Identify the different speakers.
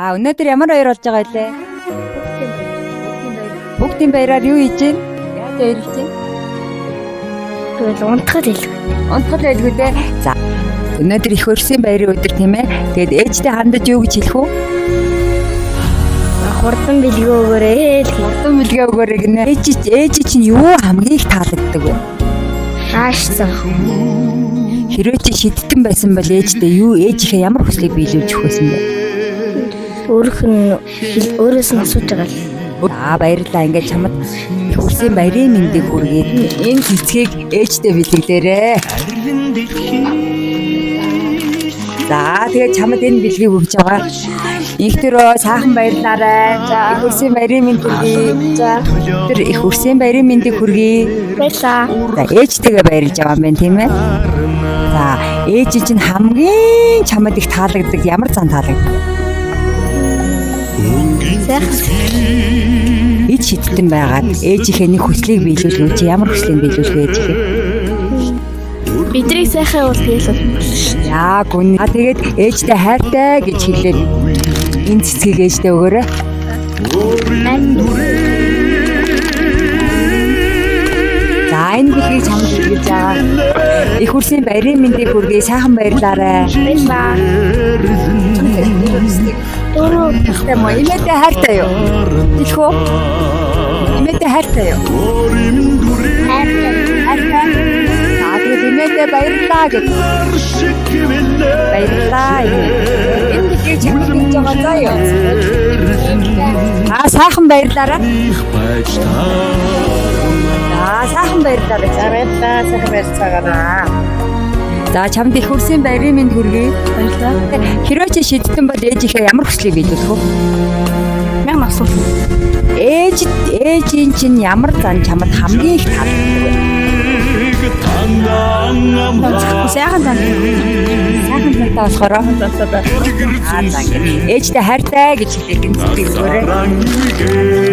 Speaker 1: За өнөөдөр ямар баяр болж байгаа вэ? Бүгдийн баяраар юу хийж байна? Яаж баярлж байна?
Speaker 2: Тэгэл унтахад хэлгүй.
Speaker 1: Унтахад байлгүй дээ. За өнөөдөр их өрсийн баярын өдөр тийм ээ. Тэгээд ээжтэй хандаж юу гэж хэлэх үү?
Speaker 2: Хурдан бэлгээ өгөөрэй.
Speaker 1: Хурдан бэлгээ өгөөрэй гинэ. Ээж чинь юу хамгийн их таалагддаг вэ?
Speaker 2: Аашсан.
Speaker 1: Хэрвээ чи шидтэн байсан бол ээжийнхээ ямар хүслийг биелүүлж өгөх байсан бэ?
Speaker 2: Өөрөөс нь асууж байгаа л.
Speaker 1: Баярлалаа. Ингээд чамд их өрсийн баярын мэндийг хүргээд энэ цэцгийг ээжтэй бэлгэлээрээ. За тэгээд чамд энэ бэлгийг өгж байгаа. Инхтэрөө сайхан баярлаарай. Их өрсийн баярын мэнд хүргэе.
Speaker 2: За.
Speaker 1: Тэр их өрсийн баярын мэндийг хүргэе.
Speaker 2: Баярлаа.
Speaker 1: За ээжтэйгээ баярлж байгаа юм байна тийм ээ. За ээж чинь хамгийн чамд их таалагддаг ямар зан таалагддаг? Ээж шидтэн байгаад ээжийнхээ нэг хүслийг биелүүлэх чи ямар хүслийг биелүүлэх вэ ээжихээ?
Speaker 2: Бидрийг сайхан уулгуулах.
Speaker 1: Яг үнэ. Тэгээд ээжтэй хайртай гэж хэлээд энэ цэцгийг ээжтэй өгөөрэй. За энэ бэлгийг чамд хэлж байгаа. Их хүрсийн баярын мэндийг хүргэе. Сайхан баярлаарай.
Speaker 2: Баярлаа. Дөрөв
Speaker 1: Тэгтээ мө имэдэ хайртай юу? Хэлэх үү? Имэдэ хайртай юу? Хайртай. Тэгээд имэдэ баярлаа гэж. Баярлаа. Энэ бэлгийг чамд хэлж байгаа заа юу? Сайхан баярлаарай. Сайхан баярлаарай.
Speaker 2: Баярлаа. Сайхан баярлцаагаараа.
Speaker 1: За чамд их хүрсийн баярын мэнд хүргэе.
Speaker 2: Баярлаа.
Speaker 1: Хэрвээ чи шидтэн бол ээжийнхээ ямар хүслийг биелүүлэх вэ?
Speaker 2: Мянга асуулт.
Speaker 1: Ээжийн чинь ямар зан чамд хамгийн их таалагддаг вэ?
Speaker 2: Сайхан тань.
Speaker 1: Сайхан тантай болохоор ээжтэй хайртай гэж хэлээд энэ зүйлийг өгөөрэй.